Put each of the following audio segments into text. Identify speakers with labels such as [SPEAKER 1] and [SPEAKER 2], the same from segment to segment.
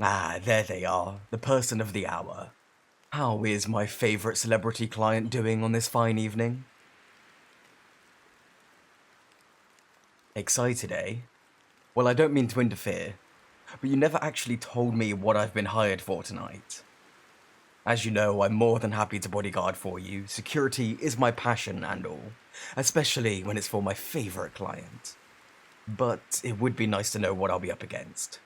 [SPEAKER 1] Ah, there they are, the person of the hour. How is my favourite celebrity client doing on this fine evening? Excited, eh? Well, I don't mean to interfere, but you never actually told me what I've been hired for tonight. As you know, I'm more than happy to bodyguard for you. Security is my passion and all, especially when it's for my favourite client. But it would be nice to know what I'll be up against.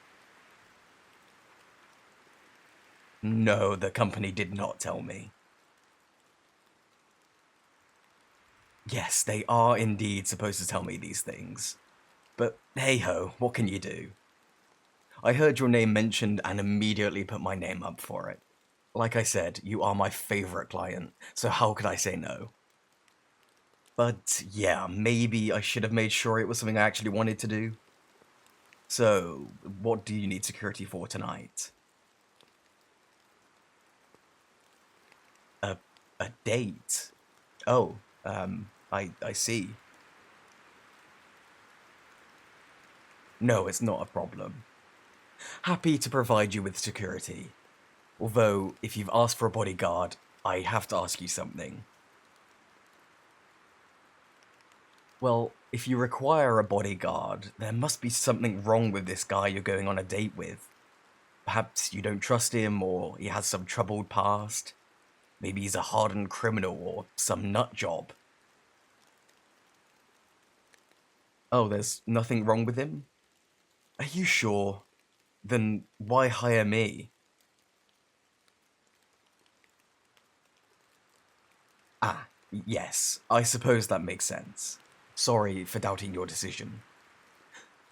[SPEAKER 1] No, the company did not tell me. Yes, they are indeed supposed to tell me these things. But hey ho, what can you do? I heard your name mentioned and immediately put my name up for it. Like I said, you are my favorite client, so how could I say no? But yeah, maybe I should have made sure it was something I actually wanted to do. So, what do you need security for tonight? A, a date? Oh, I see. No, it's not a problem. Happy to provide you with security. Although, if you've asked for a bodyguard, I have to ask you something. Well, if you require a bodyguard, there must be something wrong with this guy you're going on a date with. Perhaps you don't trust him, or he has some troubled past. Maybe he's a hardened criminal, or some nut job. Oh, there's nothing wrong with him? Are you sure? Then why hire me? Ah, yes, I suppose that makes sense. Sorry for doubting your decision.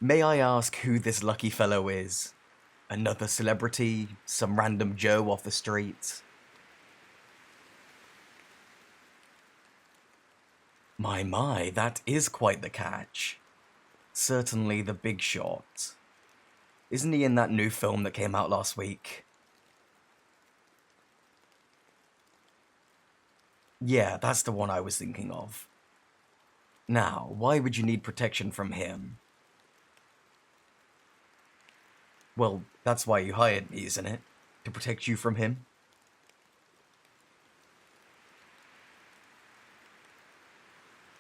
[SPEAKER 1] May I ask who this lucky fellow is? Another celebrity? Some random Joe off the street? My, that is quite the catch. Certainly the big shot. Isn't he in that new film that came out last week? Yeah, that's the one I was thinking of. Now, why would you need protection from him? Well, that's why you hired me, isn't it? To protect you from him?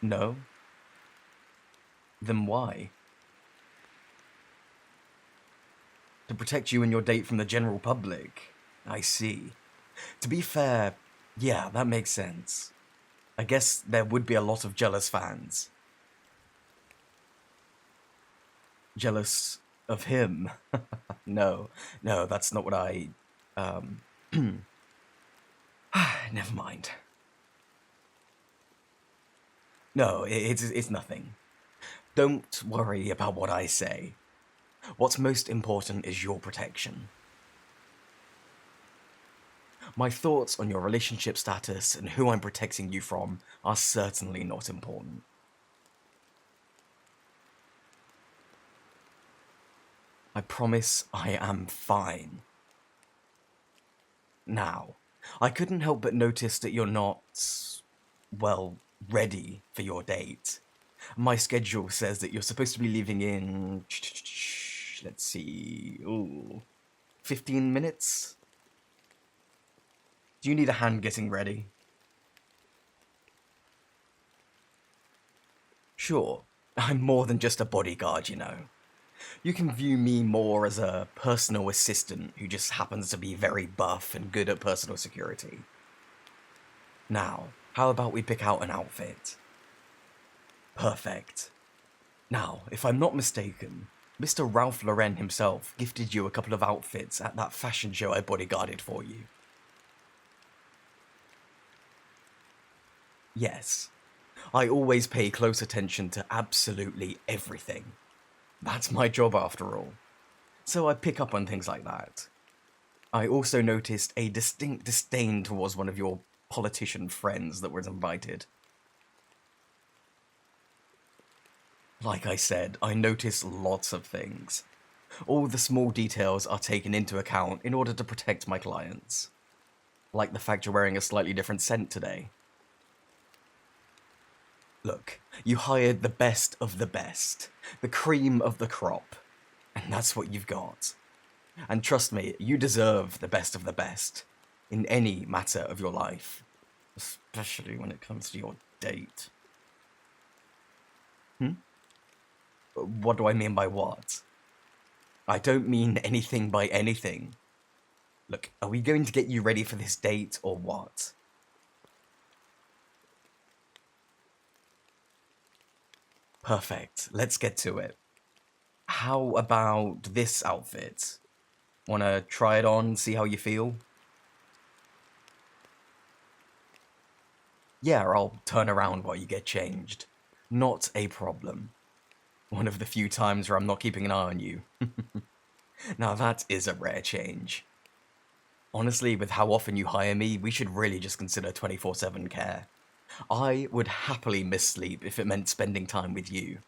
[SPEAKER 1] No? Then why? To protect you and your date from the general public. I see. To be fair, yeah, that makes sense. I guess there would be a lot of jealous fans. Jealous of him? No, no, that's not what I. Um. Never mind. No, it's nothing. Don't worry about what I say. What's most important is your protection. My thoughts on your relationship status and who I'm protecting you from are certainly not important. I promise I am fine. Now, I couldn't help but notice that you're not, well, ready for your date. My schedule says that you're supposed to be leaving in, let's see, ooh, 15 minutes? Do you need a hand getting ready? Sure, I'm more than just a bodyguard, you know. You can view me more as a personal assistant who just happens to be very buff and good at personal security. Now, how about we pick out an outfit? Perfect. Now, if I'm not mistaken, Mr. Ralph Lauren himself gifted you a couple of outfits at that fashion show I bodyguarded for you. Yes, I always pay close attention to absolutely everything. That's my job after all. So I pick up on things like that. I also noticed a distinct disdain towards one of your politician friends that was invited. Like I said, I notice lots of things. All the small details are taken into account in order to protect my clients. Like the fact you're wearing a slightly different scent today. Look, you hired the best of the best, the cream of the crop, and that's what you've got. And trust me, you deserve the best of the best in any matter of your life, especially when it comes to your date. What do I mean by what? I don't mean anything by anything. Look, are we going to get you ready for this date or what? Perfect, let's get to it. How about this outfit? Wanna try it on, see how you feel? Yeah, I'll turn around while you get changed. Not a problem. One of the few times where I'm not keeping an eye on you. Now that is a rare change. Honestly, with how often you hire me, we should really just consider 24/7 care. I would happily miss sleep if it meant spending time with you.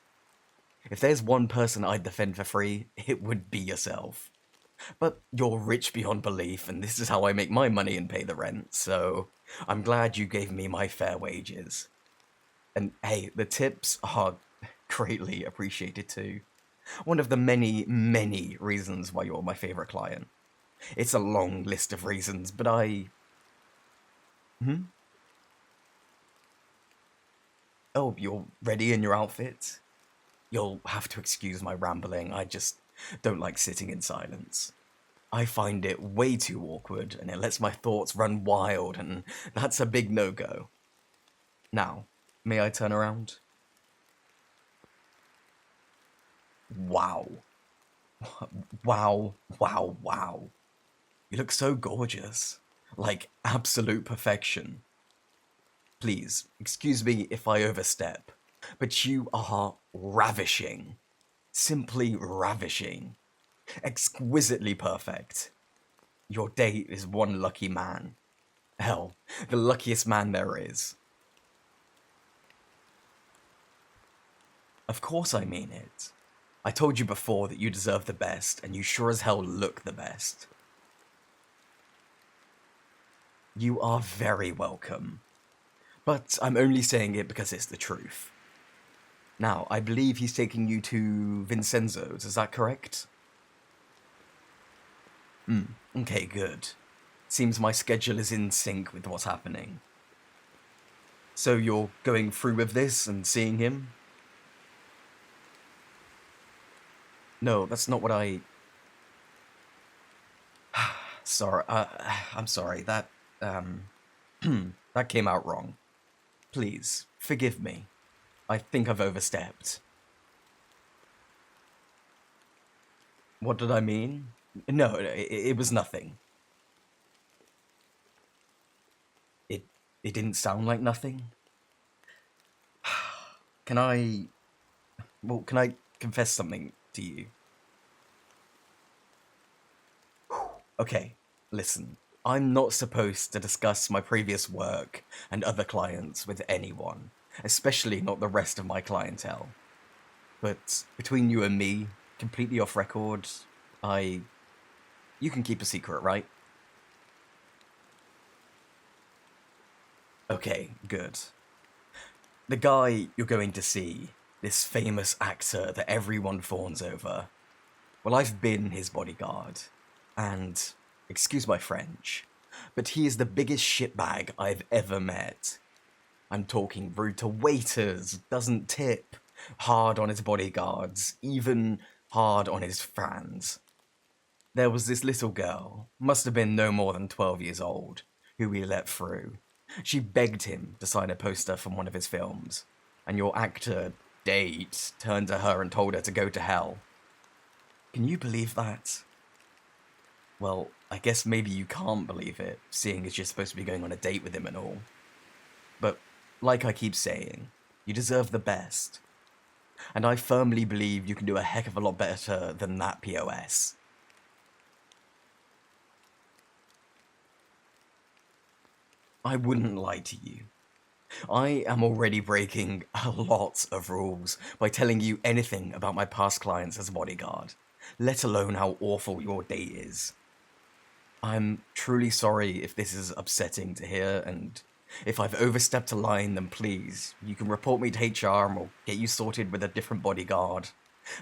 [SPEAKER 1] If there's one person I'd defend for free, it would be yourself. But you're rich beyond belief, and this is how I make my money and pay the rent, so I'm glad you gave me my fair wages. And hey, the tips are greatly appreciated too. One of the many, many reasons why you're my favorite client. It's a long list of reasons, but Oh, you're ready in your outfit? You'll have to excuse my rambling, I just don't like sitting in silence. I find it way too awkward, and it lets my thoughts run wild, and that's a big no-go. Now, may I turn around? Wow. Wow, wow, wow. You look so gorgeous. Like absolute perfection. Please, excuse me if I overstep, but you are ravishing. Simply ravishing. Exquisitely perfect. Your date is one lucky man. Hell, the luckiest man there is. Of course I mean it. I told you before that you deserve the best, and you sure as hell look the best. You are very welcome. But I'm only saying it because it's the truth. Now, I believe he's taking you to Vincenzo's, is that correct? Okay, good. Seems my schedule is in sync with what's happening. So you're going through with this and seeing him? No, that's not what I... Sorry, I'm sorry, that came out wrong. Please, forgive me. I think I've overstepped. What did I mean? No, it was nothing. It didn't sound like nothing? Can I confess something to you? Okay, listen. I'm not supposed to discuss my previous work and other clients with anyone, especially not the rest of my clientele. But between you and me, completely off record, you can keep a secret, right? Okay, good. The guy you're going to see, this famous actor that everyone fawns over, well, I've been his bodyguard, and, excuse my French, but he is the biggest shitbag I've ever met. I'm talking rude to waiters, doesn't tip, hard on his bodyguards, even hard on his fans. There was this little girl, must have been no more than 12 years old, who we let through. She begged him to sign a poster from one of his films, and your actor, Date, turned to her and told her to go to hell. Can you believe that? Well, I guess maybe you can't believe it, seeing as you're supposed to be going on a date with him and all. But, like I keep saying, you deserve the best. And I firmly believe you can do a heck of a lot better than that POS. I wouldn't lie to you. I am already breaking a lot of rules by telling you anything about my past clients as a bodyguard, let alone how awful your date is. I'm truly sorry if this is upsetting to hear, and if I've overstepped a line, then please, you can report me to HR and we'll get you sorted with a different bodyguard.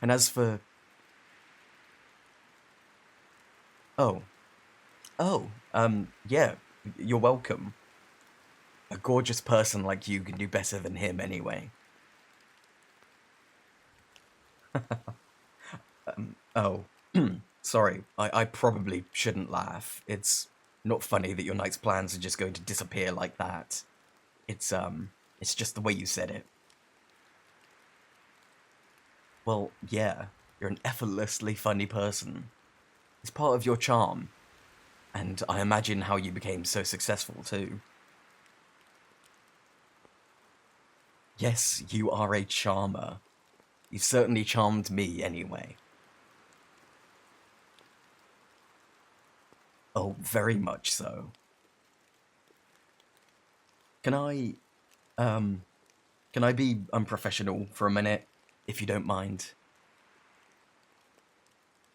[SPEAKER 1] And as for... Oh, yeah, you're welcome. A gorgeous person like you can do better than him anyway. Oh, sorry, I probably shouldn't laugh. It's not funny that your night's plans are just going to disappear like that. It's just the way you said it. Well, yeah, you're an effortlessly funny person. It's part of your charm, and I imagine how you became so successful too. Yes, you are a charmer. You've certainly charmed me anyway. Oh, very much so. Can I, um, can I be unprofessional for a minute, if you don't mind?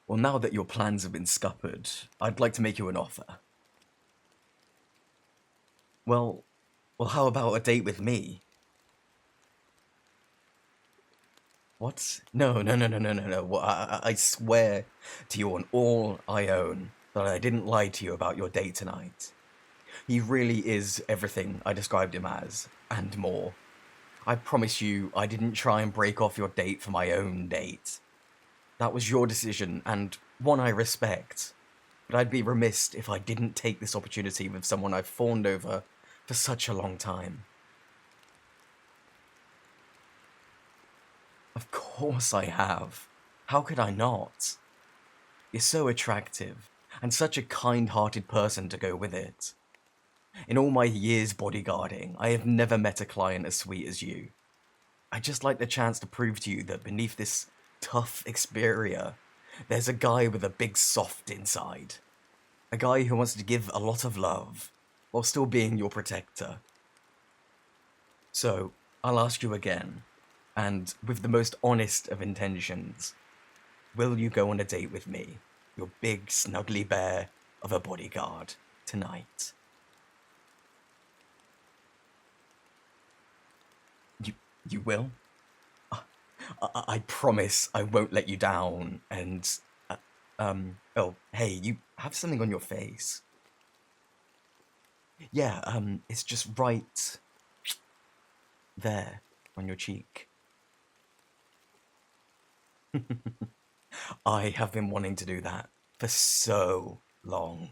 [SPEAKER 1] Well, now that your plans have been scuppered, I'd like to make you an offer. Well, well, how about a date with me? What? No, no, no, no, no, no, no. Well, I swear to you on all I own that I didn't lie to you about your date tonight. He really is everything I described him as, and more. I promise you, I didn't try and break off your date for my own date. That was your decision, and one I respect. But I'd be remiss if I didn't take this opportunity with someone I've fawned over for such a long time. Of course I have. How could I not? You're so attractive, and such a kind-hearted person to go with it. In all my years bodyguarding, I have never met a client as sweet as you. I just like the chance to prove to you that beneath this tough exterior, there's a guy with a big soft inside. A guy who wants to give a lot of love, while still being your protector. So, I'll ask you again, and with the most honest of intentions, will you go on a date with me, your big snuggly bear of a bodyguard, tonight? You, you will? I promise I won't let you down, and, oh, hey, you have something on your face. Yeah, it's just right there on your cheek. I have been wanting to do that for so long.